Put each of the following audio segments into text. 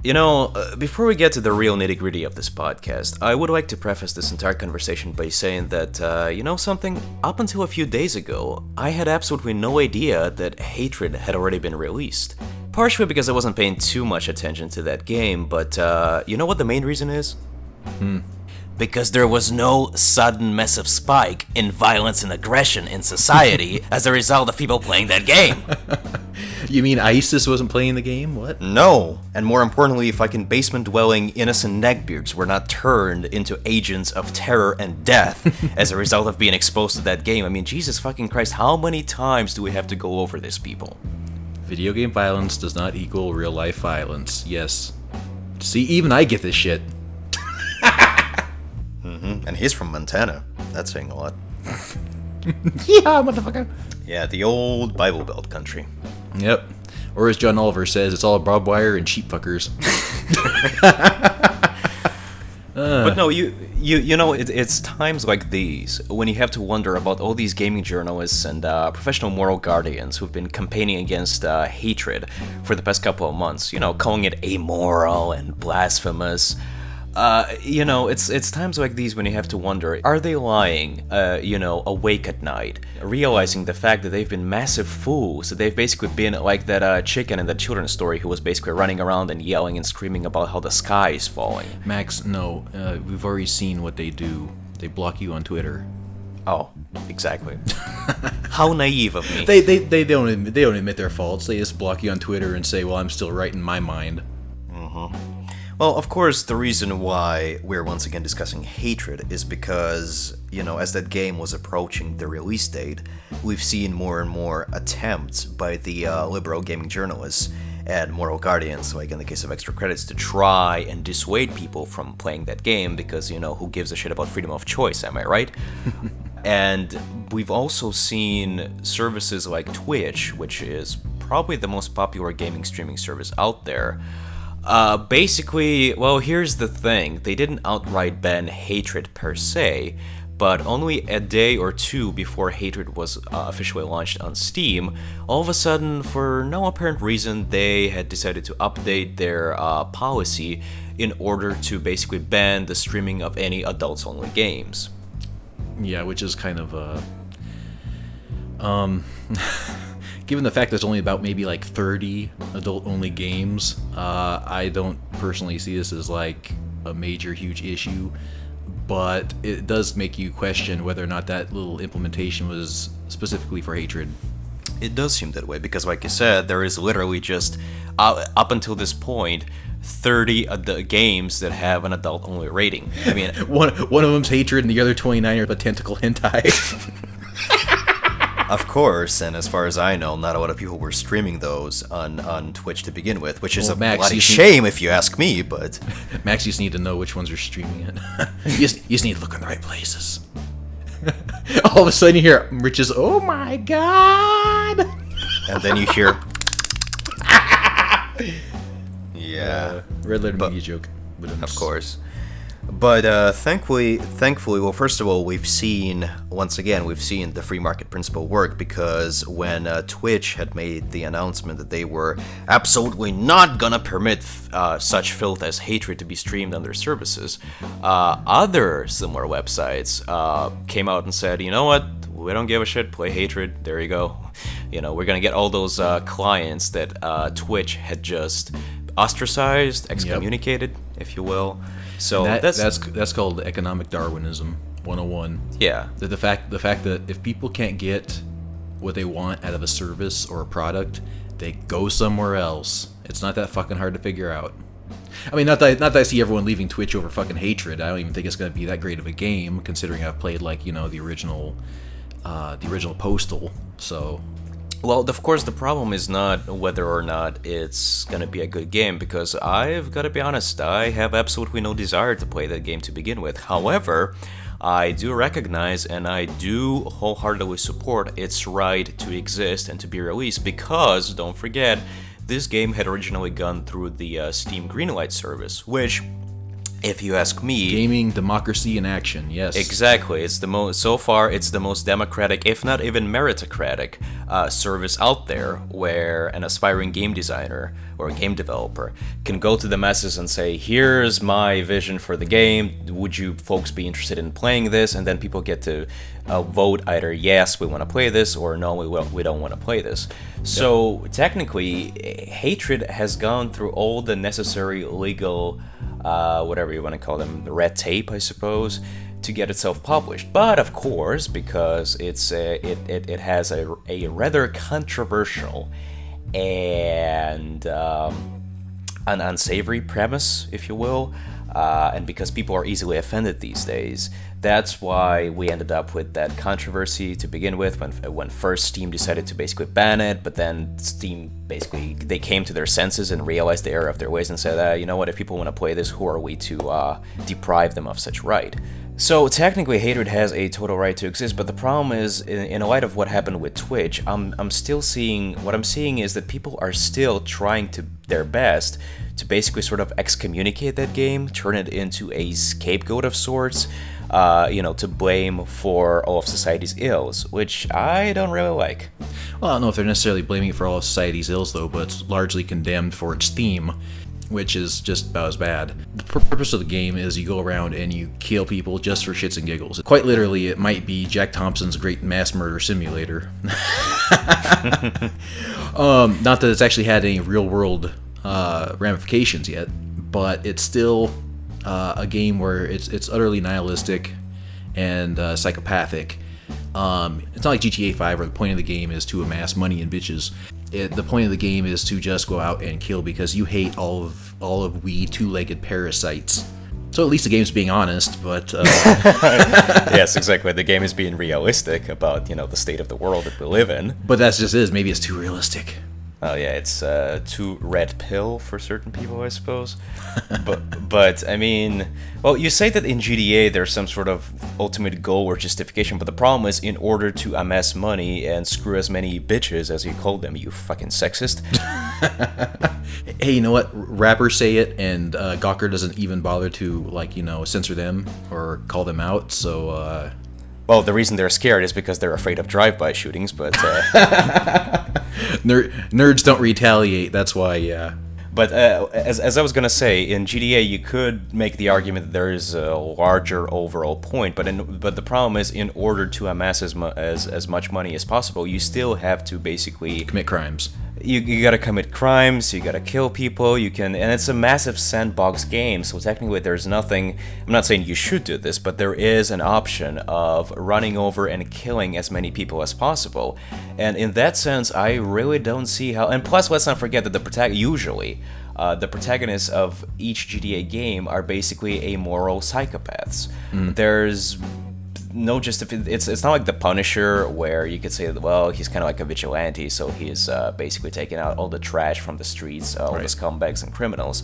Before we get to the real nitty-gritty of this podcast, I would like to preface this entire conversation by saying that, something? Up until a few days ago, I had absolutely no idea that Hatred had already been released. Partially because I wasn't paying too much attention to that game, but you know what the main reason is? Because there was no sudden massive spike in violence and aggression in society as a result of people playing that game. You mean ISIS wasn't playing the game? What? No. And more importantly, fucking basement-dwelling innocent neckbeards were not turned into agents of terror and death as a result of being exposed to that game. I mean, Jesus fucking Christ, how many times do we have to go over this, people? Video game violence does not equal real-life violence. Yes. See, even I get this shit. And he's from Montana. That's saying a lot. Yeah, motherfucker. Yeah, the old Bible Belt country. Yep. Or as John Oliver says, it's all barbed wire and sheep fuckers. But no, it's times like these when you have to wonder about all these gaming journalists and professional moral guardians who've been campaigning against hatred for the past couple of months, calling it amoral and blasphemous. It's times like these when you have to wonder, are they lying, awake at night, realizing the fact that they've been massive fools, that they've basically been like that chicken in the children's story who was basically running around and yelling and screaming about how the sky is falling. Max, no, we've already seen what they do. They block you on Twitter. Oh, exactly. How naive of me. They don't admit their faults. They just block you on Twitter and say, well, I'm still right in my mind. Well, of course, the reason why we're once again discussing Hatred is because, as that game was approaching the release date, we've seen more and more attempts by the liberal gaming journalists and moral guardians, like in the case of Extra Credits, to try and dissuade people from playing that game because, who gives a shit about freedom of choice, am I right? And we've also seen services like Twitch, which is probably the most popular gaming streaming service out there. Basically, well, here's the thing. They didn't outright ban Hatred per se, but only a day or two before Hatred was officially launched on Steam, all of a sudden, for no apparent reason, they had decided to update their policy in order to basically ban the streaming of any adults-only games. Yeah, which is kind of given the fact there's only about maybe like 30 adult-only games, I don't personally see this as like a major, huge issue, but it does make you question whether or not that little implementation was specifically for Hatred. It does seem that way, because like you said, there is literally just, up until this point, 30 games that have an adult-only rating. I mean, one of them's Hatred and the other 29 are tentacle hentai. Of course, and as far as I know, not a lot of people were streaming those on Twitch to begin with, which is a bloody shame if you ask me, but... Max, you just need to know which ones are streaming it. you just need to look in the right places. All of a sudden you hear Rich's, oh my god! And then you hear... Yeah. Red letter media joke. Of course. But thankfully, well, first of all, we've seen the free market principle work, because when Twitch had made the announcement that they were absolutely not gonna permit such filth as Hatred to be streamed on their services, other similar websites came out and said, you know what, we don't give a shit, play Hatred, there you go. We're gonna get all those clients that Twitch had just ostracized, excommunicated, if you will. So that's called economic Darwinism 101. Yeah. The fact that if people can't get what they want out of a service or a product, they go somewhere else. It's not that fucking hard to figure out. I mean, not that I see everyone leaving Twitch over fucking Hatred. I don't even think it's going to be that great of a game, considering I've played the original Postal. So. Well, of course, the problem is not whether or not it's gonna be a good game, because I've gotta be honest, I have absolutely no desire to play that game to begin with. However, I do recognize and I do wholeheartedly support its right to exist and to be released, because, don't forget, this game had originally gone through the Steam Greenlight service, which, If you ask me, Gaming, democracy in action, yes. exactly, it's the most, so far it's the most democratic, if not even meritocratic, service out there, where an aspiring game designer or a game developer can go to the masses and say, here's my vision for the game, would you folks be interested in playing this? And then people get to vote either yes, we want to play this, or no, we don't want to play this. So technically, Hatred has gone through all the necessary legal, whatever you want to call them, red tape, I suppose, to get itself published. But of course, because it has a rather controversial and an unsavory premise, if you will, and because people are easily offended these days, that's why we ended up with that controversy to begin with, when first Steam decided to basically ban it, but then Steam basically, they came to their senses and realized the error of their ways and said, you know what, if people want to play this, who are we to deprive them of such right? So technically, Hatred has a total right to exist, but the problem is, in light of what happened with Twitch, I'm still seeing, what I'm seeing is that people are still trying to their best to basically sort of excommunicate that game, turn it into a scapegoat of sorts, to blame for all of society's ills, which I don't really like. Well, I don't know if they're necessarily blaming it for all of society's ills, though, but it's largely condemned for its theme, which is just about as bad. The purpose of the game is you go around and you kill people just for shits and giggles. Quite literally, it might be Jack Thompson's Great Mass Murder Simulator. Not that it's actually had any real-world ramifications yet, but it's still a game where it's utterly nihilistic and psychopathic. It's not like GTA 5 where the point of the game is to amass money and bitches. The point of the game is to just go out and kill because you hate all of we two-legged parasites. So at least the game's being honest, but... Yes, exactly. The game is being realistic about, the state of the world that we live in. But that's just it. Maybe it's too realistic. Oh yeah, it's too red pill for certain people, I suppose. but I mean, well, you say that in GTA there's some sort of ultimate goal or justification, but the problem is, in order to amass money and screw as many bitches as you call them, you fucking sexist. Hey, you know what? Rappers say it, and Gawker doesn't even bother to censor them or call them out. So. Well, the reason they're scared is because they're afraid of drive-by shootings, but... Nerds don't retaliate, that's why, yeah. But as I was going to say, in GTA you could make the argument that there is a larger overall point, but the problem is, in order to amass as much money as possible, you still have to basically... commit crimes. You gotta commit crimes, you gotta kill people, and it's a massive sandbox game, so technically there's nothing, I'm not saying you should do this, but there is an option of running over and killing as many people as possible, and in that sense, I really don't see how, and plus let's not forget that the protagonists of each GTA game are basically amoral psychopaths. There's no it's not like the Punisher, where you could say that, well, he's kind of like a vigilante, so he's basically taking out all the trash from the streets, all the scumbags and criminals.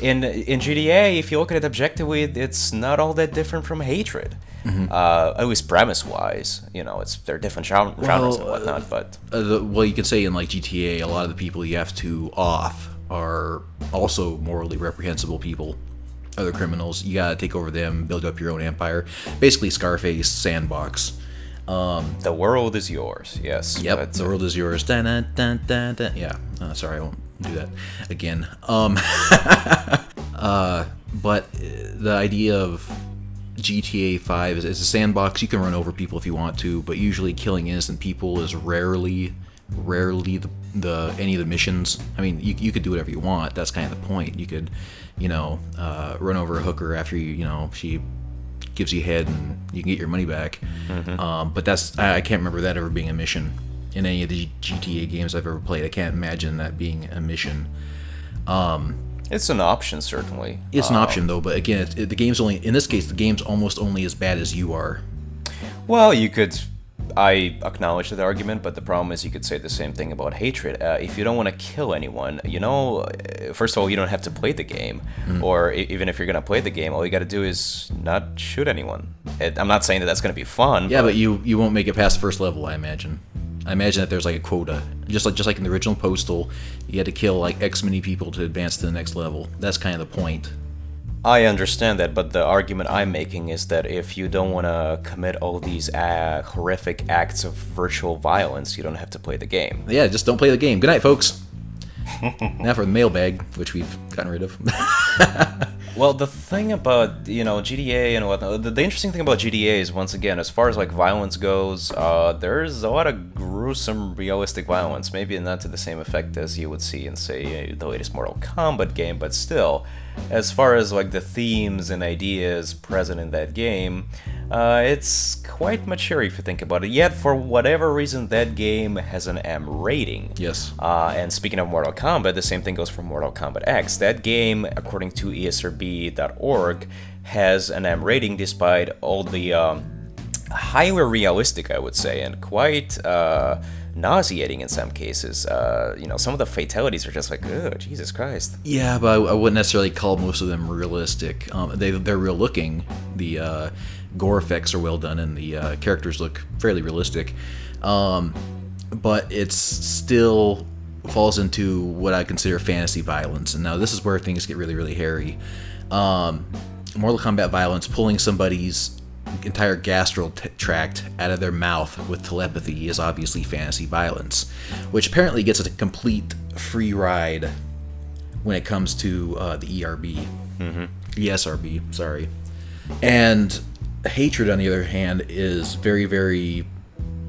In GTA, if you look at it objectively, it's not all that different from Hatred. At least premise-wise, they're different genres and whatnot. But you could say in like GTA, a lot of the people you have to off are also morally reprehensible people. Other criminals, you gotta take over them, build up your own empire. Basically, Scarface sandbox. The world is yours. Yes. Yep. The world is yours. Dun, dun, dun, dun, dun. Yeah. Sorry, I won't do that again. But the idea of GTA 5 is it's a sandbox. You can run over people if you want to, but usually killing innocent people is rarely the any of the missions. I mean, you could do whatever you want. That's kind of the point. You could, run over a hooker after she gives you head and you can get your money back. But I can't remember that ever being a mission in any of the GTA games I've ever played. I can't imagine that being a mission. It's an option, certainly. It's an option, though. But again, the game's only, in this case, the game's almost only as bad as you are. Well, you could. I acknowledge that argument, but the problem is you could say the same thing about Hatred. If you don't want to kill anyone, first of all, you don't have to play the game. Or even if you're going to play the game, all you got to do is not shoot anyone. I'm not saying that that's going to be fun. Yeah, but you won't make it past first level, I imagine. I imagine that there's like a quota. Just like in the original Postal, you had to kill like X many people to advance to the next level. That's kind of the point. I understand that, but the argument I'm making is that if you don't want to commit all these horrific acts of virtual violence, you don't have to play the game. Yeah, just don't play the game. Good night, folks. Now for the mailbag, which we've gotten rid of. Well, the thing about, GTA and whatnot, the interesting thing about GTA is, once again, as far as like violence goes, there's a lot of gruesome, realistic violence. Maybe not to the same effect as you would see in, say, the latest Mortal Kombat game, but still, as far as like the themes and ideas present in that game, it's quite mature if you think about it. Yet, for whatever reason, that game has an M rating. Yes. And speaking of Mortal Kombat, the same thing goes for Mortal Kombat X. That game, according to ESRB.org, has an M rating despite all the highly realistic, I would say, and quite nauseating in some cases. Some of the fatalities are just like, oh, Jesus Christ. Yeah, but I wouldn't necessarily call most of them realistic. They're real looking. The gore effects are well done, and the characters look fairly realistic. But it's still falls into what I consider fantasy violence. And now this is where things get really, really hairy. Mortal Kombat violence, pulling somebody's entire gastral tract out of their mouth with telepathy, is obviously fantasy violence, which apparently gets a complete free ride when it comes to the ERB. ESRB, sorry. And hatred, on the other hand, is very, very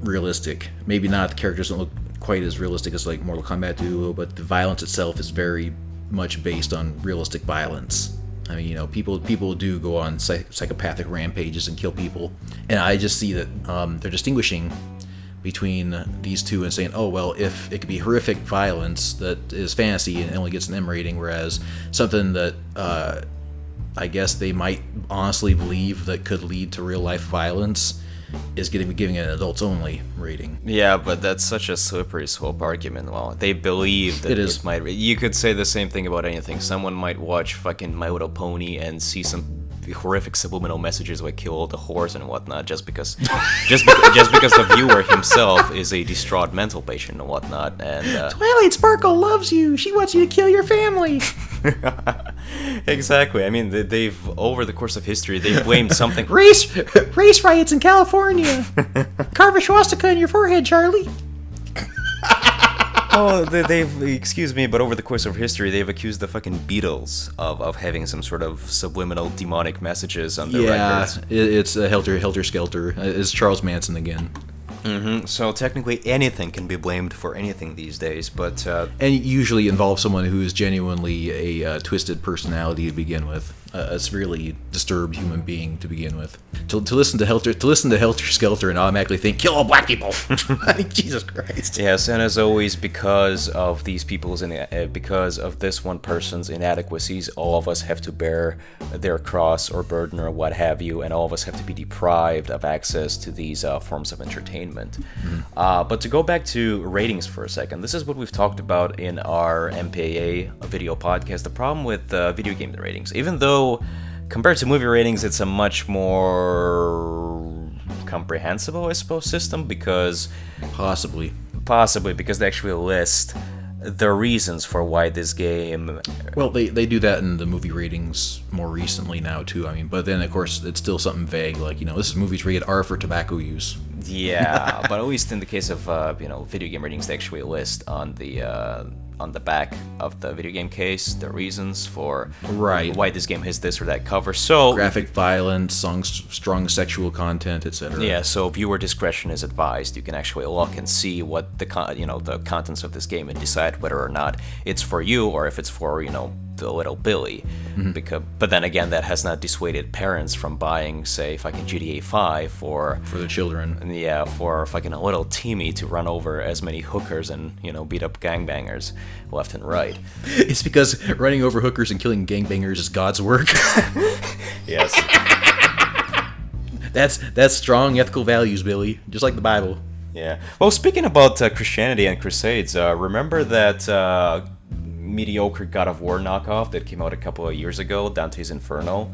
realistic. Maybe not, the characters don't look quite as realistic as like Mortal Kombat 2, but the violence itself is very much based on realistic violence. I mean, people do go on psychopathic rampages and kill people, and I just see that they're distinguishing between these two and saying, oh, well, if it could be horrific violence that is fantasy and only gets an M rating, whereas something that I guess they might honestly believe that could lead to real life violence is giving it an adults only rating. Yeah, but that's such a slippery slope argument. Well, they believe that it might. You could say the same thing about anything. Someone might watch fucking My Little Pony and see some horrific subliminal messages like kill all the whores and whatnot, just because the viewer himself is a distraught mental patient and whatnot. And Twilight Sparkle loves you. She wants you to kill your family. Exactly. I mean, they've over the course of history they've blamed something. race riots in California. Carve a swastika in your forehead, Charlie. Oh, they've, excuse me, but over the course of history, they've accused the fucking Beatles of having some sort of subliminal demonic messages on their records. Yeah, it's a helter-skelter. It's Charles Manson again. So technically anything can be blamed for anything these days, but... and usually involves someone who is genuinely a twisted personality to begin with. A severely disturbed human being to begin with. To listen to Helter Skelter and automatically think, kill all black people! I mean, Jesus Christ. Yes, and as always, because of these people's because of this one person's inadequacies, all of us have to bear their cross or burden or what have you, and all of us have to be deprived of access to these forms of entertainment. But to go back to ratings for a second, this is what we've talked about in our MPAA video podcast. The problem with video game ratings, even though compared to movie ratings, it's a much more comprehensible, I suppose, system, because possibly because they actually list the reasons for why this game... Well, they do that in the movie ratings more recently now, too. I mean, but then, of course, it's still something vague, like, this is movies rated R for tobacco use. Yeah, but at least in the case of, video game ratings, they actually list on the back of the video game case the reasons for why this game has this or that cover. So graphic violence, strong sexual content, etc. Yeah, so viewer discretion is advised. You can actually look and see what the contents of this game and decide whether or not it's for you or if it's for the little Billy. But then again, that has not dissuaded parents from buying, say, fucking GTA 5 for their children. Yeah, for fucking a little Timmy to run over as many hookers and beat up gangbangers left and right. It's because running over hookers and killing gangbangers is God's work. Yes. That's strong ethical values, Billy, just like the Bible. Yeah. Well, speaking about Christianity and Crusades, remember that mediocre God of War knockoff that came out a couple of years ago, Dante's Inferno?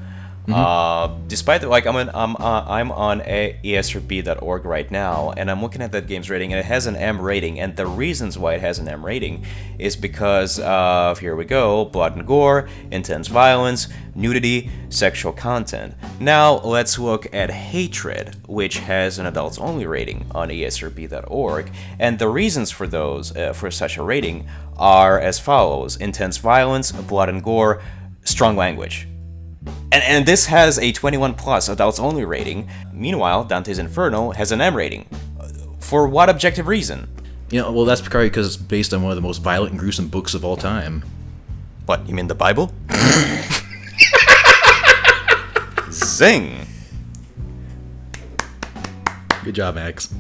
Despite that, like I'm on esrb.org right now, and I'm looking at that game's rating, and it has an M rating. And the reasons why it has an M rating is because of, here we go, blood and gore, intense violence, nudity, sexual content. Now let's look at hatred, which has an adults only rating on esrb.org, and the reasons for those for such a rating are as follows: intense violence, blood and gore, strong language. And this has a 21 plus adults only rating. Meanwhile, Dante's Inferno has an M rating. For what objective reason? Well, that's probably because it's based on one of the most violent and gruesome books of all time. What, you mean the Bible? Zing! Good job, Max.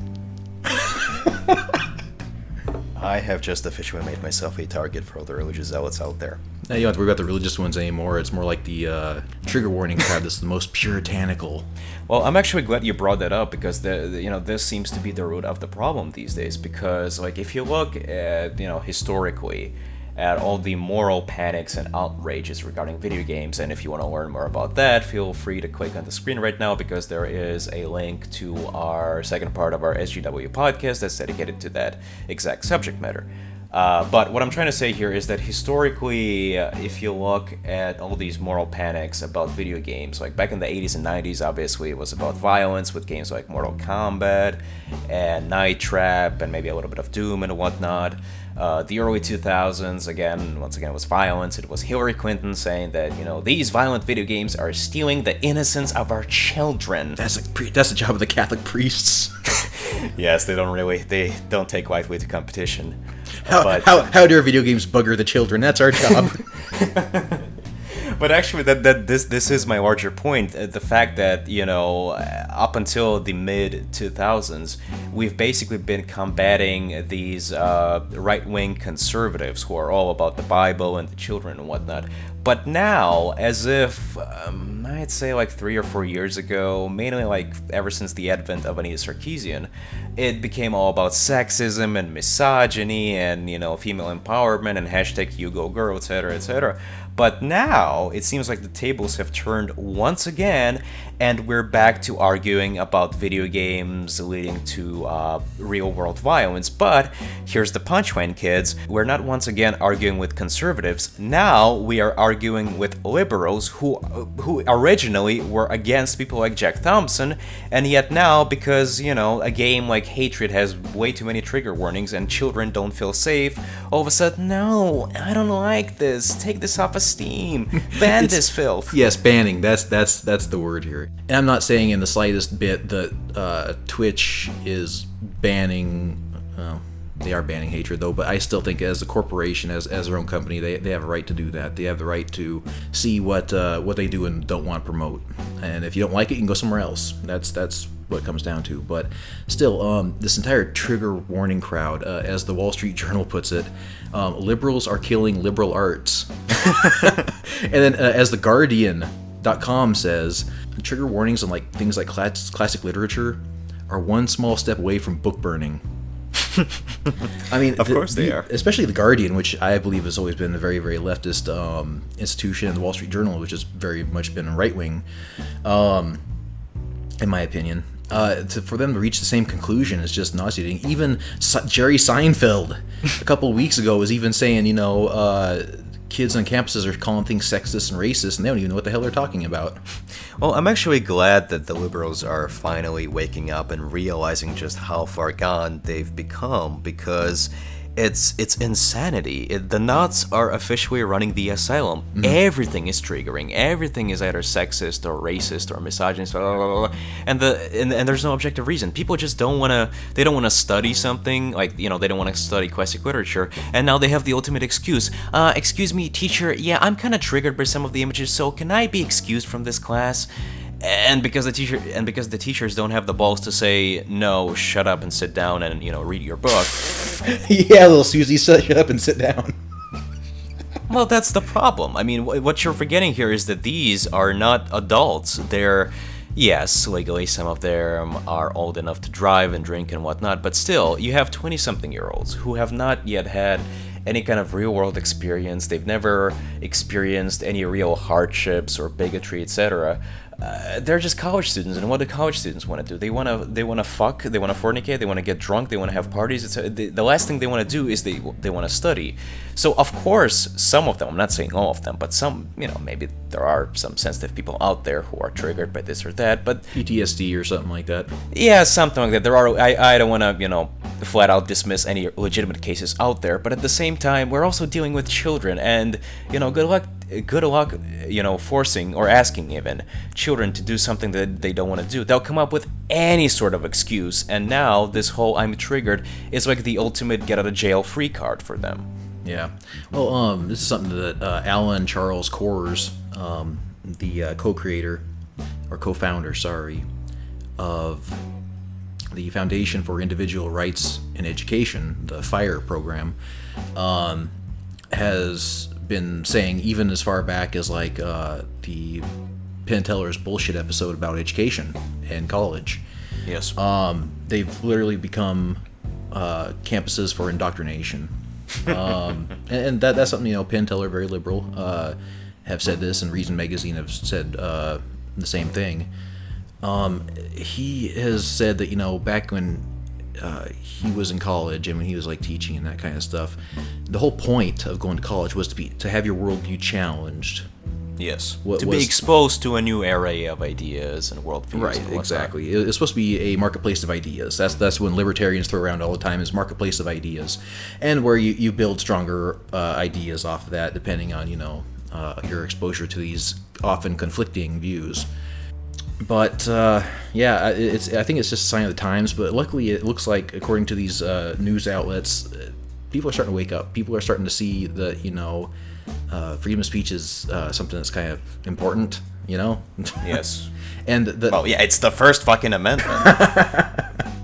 I have just officially made myself a target for all the religious zealots out there. Now, you don't have to worry about the religious ones anymore. It's more like the trigger warning crowd that's the most puritanical. Well, I'm actually glad you brought that up, because this seems to be the root of the problem these days. Because, like, if you look at, historically, at all the moral panics and outrages regarding video games, and if you want to learn more about that, feel free to click on the screen right now, because there is a link to our second part of our SGW podcast that's dedicated to that exact subject matter. But what I'm trying to say here is that historically, if you look at all these moral panics about video games, like back in the 80s and 90s, obviously it was about violence with games like Mortal Kombat and Night Trap and maybe a little bit of Doom and whatnot. The early 2000s, once again, it was violence. It was Hillary Clinton saying that, these violent video games are stealing the innocence of our children. That's the job of the Catholic priests. Yes, they don't take lightly to competition. How dare video games bugger the children? That's our job. But actually, this is my larger point. The fact that, up until the mid-2000s, we've basically been combating these right-wing conservatives who are all about the Bible and the children and whatnot. But now, as if, I'd say like 3 or 4 years ago, mainly like ever since the advent of Anita Sarkeesian, it became all about sexism and misogyny and, female empowerment and hashtag you go girl, etc., etc. But now, it seems like the tables have turned once again, and we're back to arguing about video games leading to real-world violence. But here's the punchline, kids. We're not once again arguing with conservatives. Now we are arguing with liberals who originally were against people like Jack Thompson, and yet now, because, a game like Hatred has way too many trigger warnings and children don't feel safe, all of a sudden, no, I don't like this. Take this off of Steam. Ban this filth. Yes, banning. That's the word here. And I'm not saying in the slightest bit that Twitch is banning. They are banning Hatred, though, but I still think as a corporation, as their own company, they have a right to do that. They have the right to see what they do and don't want to promote. And if you don't like it, you can go somewhere else. That's what it comes down to. But still, this entire trigger warning crowd, as the Wall Street Journal puts it, liberals are killing liberal arts. And then, as the Guardian.com says, trigger warnings on things like classic literature are one small step away from book burning. I mean, of course they are. Especially the Guardian, which I believe has always been a very, very leftist institution, and the Wall Street Journal, which has very much been right wing, in my opinion. For them to reach the same conclusion is just nauseating. Even Jerry Seinfeld a couple of weeks ago was even saying, kids on campuses are calling things sexist and racist, and they don't even know what the hell they're talking about. Well, I'm actually glad that the liberals are finally waking up and realizing just how far gone they've become, because it's insanity. The nuts are officially running the asylum. Mm-hmm. Everything is triggering. Everything is either sexist or racist or misogynist, blah, blah, blah, and there's no objective reason. People just don't want to study something, like, they don't want to study classic literature, and now they have the ultimate excuse. Excuse me, teacher, yeah, I'm kind of triggered by some of the images, so can I be excused from this class? And because the teachers don't have the balls to say, no, shut up and sit down and, read your book. Yeah, little Susie, shut up and sit down. Well, that's the problem. I mean, what you're forgetting here is that these are not adults. They're, yes, legally some of them are old enough to drive and drink and whatnot, but still, you have 20-something-year-olds who have not yet had any kind of real world experience. They've never experienced any real hardships or bigotry, etc. They're just college students, and what do college students want to do? They want to fuck, they want to fornicate, they want to get drunk, they want to have parties. The last thing they want to do is they want to study. So of course, some of them, I'm not saying all of them, but some, maybe there are some sensitive people out there who are triggered by this or that, but PTSD or something like that. Yeah, something like that. There are. I don't want to, flat out dismiss any legitimate cases out there, but at the same time, we're also dealing with children, and good luck, forcing or asking even children to do something that they don't want to do. They'll come up with any sort of excuse, and now this whole "I'm triggered" is like the ultimate get out of jail free card for them. Yeah. Well, this is something that Alan Charles Kors, the co-creator or co-founder, of the Foundation for Individual Rights in Education, the FIRE program, has been saying, even as far back as like the Penn and Teller's bullshit episode about education and college. Yes. They've literally become campuses for indoctrination. And that's something, Penn and Teller, very liberal, have said this, and Reason Magazine have said the same thing. He has said that, back when he was in college and when he was like teaching and that kind of stuff, the whole point of going to college was to have your worldview challenged. Yes. To be exposed to a new array of ideas and worldviews. Right, exactly. It's supposed to be a marketplace of ideas. That's when libertarians throw around all the time, is marketplace of ideas, and where you build stronger ideas off of that, depending on your exposure to these often conflicting views. But I think it's just a sign of the times. But luckily, it looks like, according to these news outlets, people are starting to wake up. People are starting to see that freedom of speech is something that's kind of important. Yes. And it's the first fucking amendment.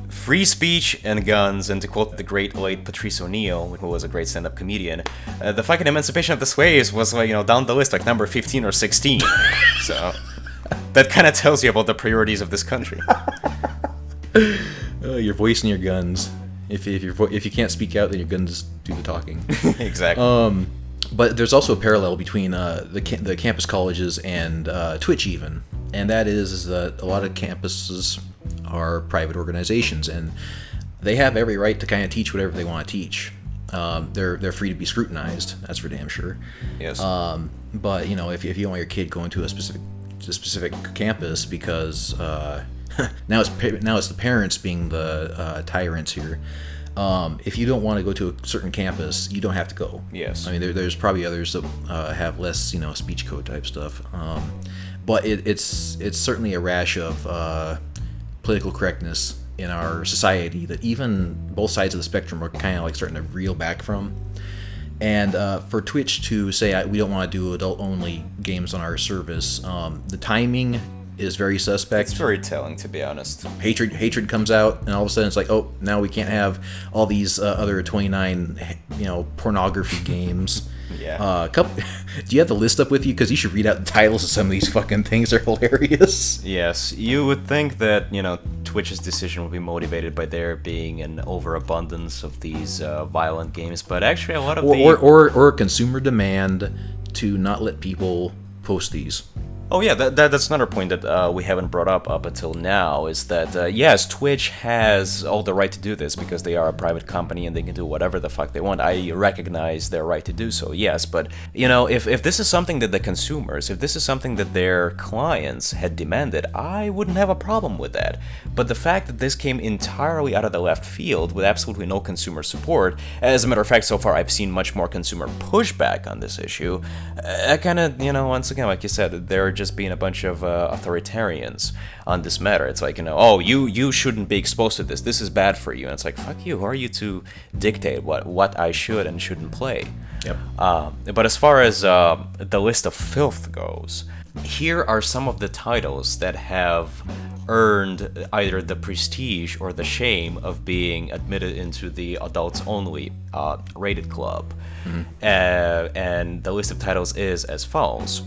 Free speech and guns, and to quote the great late Patrice O'Neill, who was a great stand-up comedian, the fucking emancipation of the slaves was down the list, like number 15 or 16. So that kind of tells you about the priorities of this country. Your voice and your guns. If you can't speak out, then your guns do the talking. Exactly. But there's also a parallel between the campus colleges and Twitch even, and that is that a lot of campuses are private organizations, and they have every right to kind of teach whatever they want to teach. They're free to be scrutinized. That's for damn sure. Yes. But if you want your kid going to a specific campus because now it's the parents being the tyrants here. If you don't want to go to a certain campus, you don't have to go. Yes. I mean, there's probably others that have less, speech code type stuff. But it's certainly a rash of political correctness in our society that even both sides of the spectrum are kind of like starting to reel back from. And for Twitch to say we don't want to do adult-only games on our service, the timing is very suspect. It's very telling, to be honest. Hatred comes out, and all of a sudden it's like, oh, now we can't have all these other 29, pornography games. Yeah. Do you have the list up with you? Because you should read out the titles of some of these fucking things. They're hilarious. Yes, you would think that Twitch's decision would be motivated by there being an overabundance of these violent games, but actually a lot of or consumer demand to not let people post these. Oh yeah, that's another point that we haven't brought up until now, is that, yes, Twitch has all the right to do this because they are a private company and they can do whatever the fuck they want. I recognize their right to do so, yes, but, if this is something that the consumers, if this is something that their clients had demanded, I wouldn't have a problem with that. But the fact that this came entirely out of the left field with absolutely no consumer support, as a matter of fact, so far I've seen much more consumer pushback on this issue, I kind of, once again, like you said, they're just being a bunch of authoritarians on this matter. It's like, you shouldn't be exposed to this. This is bad for you. And it's like, fuck you. Who are you to dictate what I should and shouldn't play? Yep. But as far as the list of filth goes, here are some of the titles that have earned either the prestige or the shame of being admitted into the adults-only rated club. Mm-hmm. And the list of titles is as follows.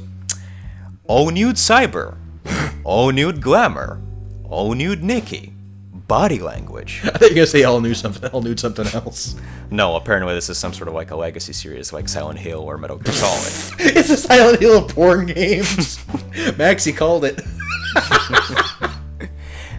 Oh Nude Cyber, Oh Nude Glamour, Oh Nude Nikki, body language. I thought you were gonna say all knew something else. No, apparently this is some sort of like a legacy series like Silent Hill or Metal Gear Solid. It's a Silent Hill of porn games. Maxie called it.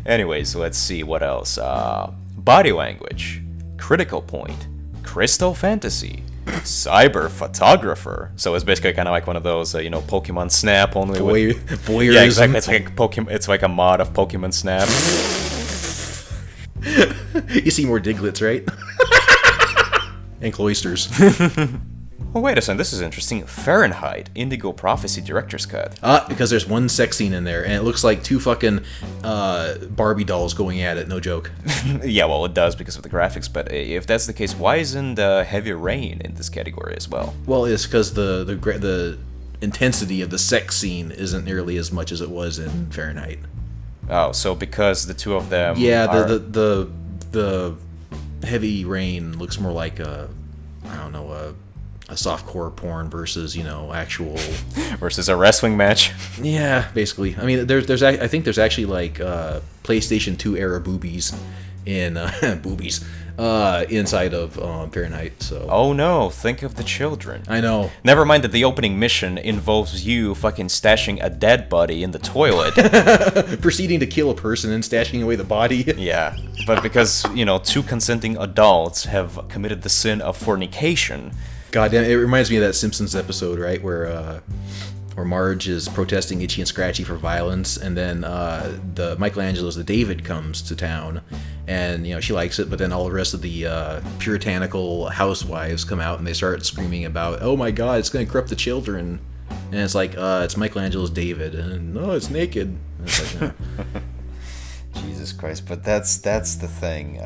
Anyways, let's see what else. Body language, critical point, crystal fantasy, cyber photographer. So it's basically kind of like one of those, Pokemon Snap only with Voyeurism. Yeah, exactly. It's like It's like a mod of Pokemon Snap. You see more Diglets, right? And cloisters. Oh, wait a second, this is interesting. Fahrenheit, Indigo Prophecy Director's Cut. Because there's one sex scene in there, and it looks like two fucking Barbie dolls going at it, no joke. Yeah, well, it does because of the graphics, but if that's the case, why isn't Heavy Rain in this category as well? Well, it's because the intensity of the sex scene isn't nearly as much as it was in Fahrenheit. Oh, so because the two of them the Heavy Rain looks more like a softcore porn versus actual versus a wrestling match. Yeah, basically. I mean, I think there's actually like PlayStation 2 era boobies in inside of Fahrenheit. So. Oh no! Think of the children. I know. Never mind that the opening mission involves you fucking stashing a dead body in the toilet, proceeding to kill a person and stashing away the body. Yeah, but because two consenting adults have committed the sin of fornication. God damn, it reminds me of that Simpsons episode, right, where Marge is protesting Itchy and Scratchy for violence, and then the Michelangelo's, the David, comes to town, and she likes it, but then all the rest of the puritanical housewives come out and they start screaming about, oh my God, it's going to corrupt the children, and it's like, it's Michelangelo's David, and no, it's naked. And it's like, Jesus Christ, but that's the thing.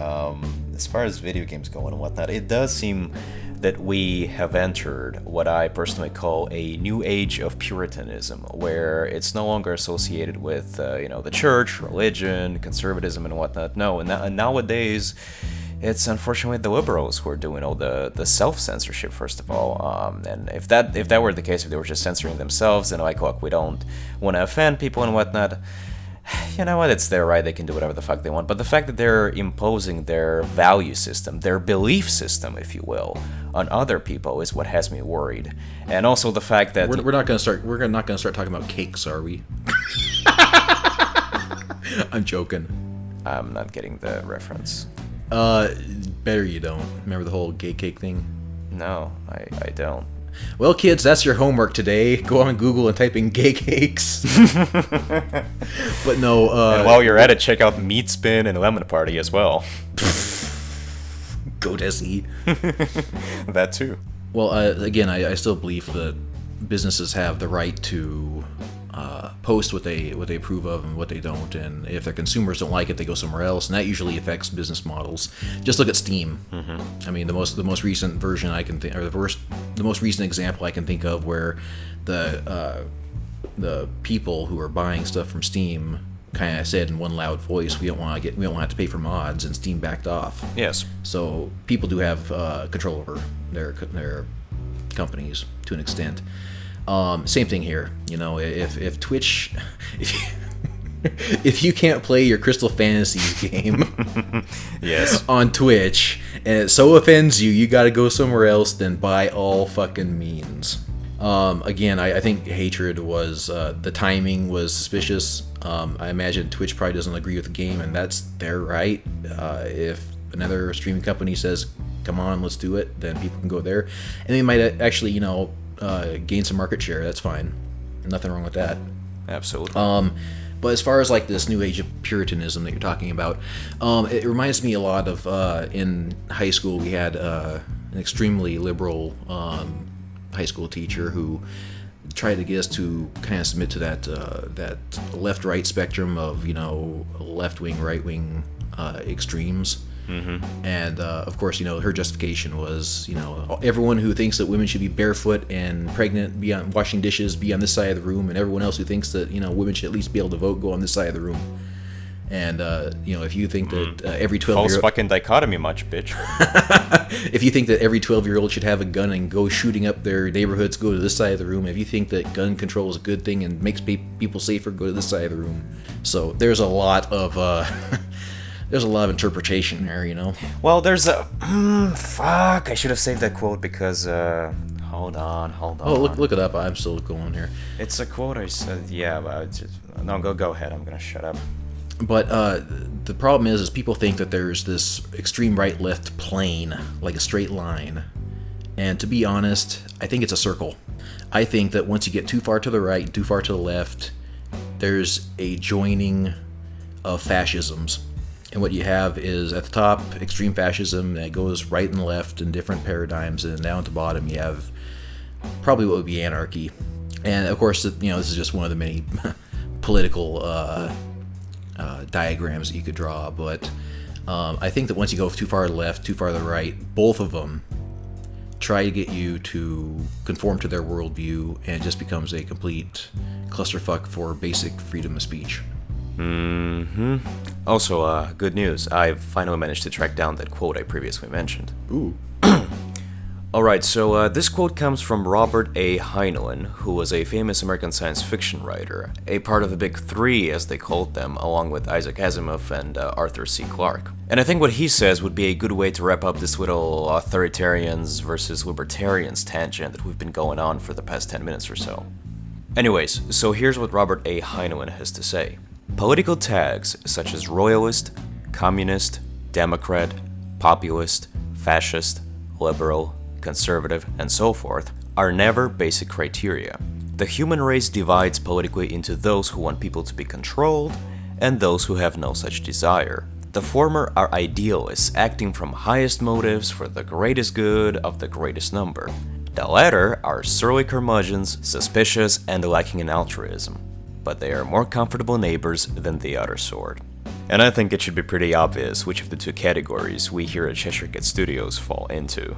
As far as video games go and whatnot, it does seem that we have entered what I personally call a new age of Puritanism, where it's no longer associated with the church, religion, conservatism, and whatnot. No, and nowadays it's unfortunately the liberals who are doing all the self-censorship, first of all. And if that were the case, if they were just censoring themselves and like, look, we don't want to offend people and whatnot, you know what, it's their right, they can do whatever the fuck they want. But the fact that they're imposing their value system, their belief system, if you will, on other people is what has me worried. And also the fact that we're not going to start talking about cakes, are we? I'm joking. I'm not getting the reference. Better you don't. Remember the whole gay cake thing? No, I don't. Well, kids, that's your homework today. Go on Google and type in gay cakes. But no. And while you're at it, check out Meat Spin and Lemon Party as well. Go Desi. That too. Well, again, I still believe that businesses have the right to post what they approve of and what they don't, and if their consumers don't like it, they go somewhere else, and that usually affects business models. Just look at Steam. Mm-hmm. I mean, the most recent version I can think, or the most recent example I can think of, where the people who are buying stuff from Steam kind of said in one loud voice, we don't want to have to pay for mods, and Steam backed off. Yes. So people do have control over their companies to an extent. Same thing here. If Twitch, if you can't play your Crystal Fantasies game yes, on Twitch, and it so offends you, you got to go somewhere else, then by all fucking means. Again, I think hatred was, the timing was suspicious. I imagine Twitch probably doesn't agree with the game, and that's their right. If another streaming company says, come on, let's do it, then people can go there. And they might actually, gain some market share. That's fine. Nothing wrong with that. Absolutely. But as far as like this new age of Puritanism that you're talking about, it reminds me a lot of in high school we had an extremely liberal high school teacher who tried to get us to kind of submit to that left-right spectrum of left-wing, right-wing extremes. Mm-hmm. And of course, her justification was, everyone who thinks that women should be barefoot and pregnant, be on washing dishes, be on this side of the room, and everyone else who thinks that women should at least be able to vote, go on this side of the room. And if you think that every 12-year-old false fucking dichotomy, much bitch. If you think that every 12-year-old should have a gun and go shooting up their neighborhoods, go to this side of the room. If you think that gun control is a good thing and makes people safer, go to this side of the room. So there's a lot of there's a lot of interpretation there, you know. Well, there's a fuck. I should have saved that quote because hold on. Oh, look it up. I'm still going here. It's a quote I said. Yeah, but I just no. Go ahead. I'm gonna shut up. But the problem is people think that there's this extreme right-left plane, like a straight line. And to be honest, I think it's a circle. I think that once you get too far to the right and too far to the left, there's a joining of fascisms. And what you have is at the top, extreme fascism that goes right and left in different paradigms, and down at the bottom you have probably what would be anarchy. And of course, you know, this is just one of the many political diagrams that you could draw, but I think that once you go too far to the left, too far to the right, both of them try to get you to conform to their worldview, and it just becomes a complete clusterfuck for basic freedom of speech. Also, good news. I've finally managed to track down that quote I previously mentioned. Ooh. Alright, so this quote comes from Robert A. Heinlein, who was a famous American science fiction writer, a part of the Big Three, as they called them, along with Isaac Asimov and Arthur C. Clarke. And I think what he says would be a good way to wrap up this little authoritarians versus libertarians tangent that we've been going on for the past 10 minutes or so. Anyways, so here's what Robert A. Heinlein has to say. Political tags such as royalist, communist, democrat, populist, fascist, liberal, conservative, and so forth are never basic criteria. The human race divides politically into those who want people to be controlled and those who have no such desire. The former are idealists acting from highest motives for the greatest good of the greatest number. The latter are surly curmudgeons, suspicious, and lacking in altruism. But they are more comfortable neighbors than the other sort. And I think it should be pretty obvious which of the two categories we here at Cheshire Cat Studios fall into.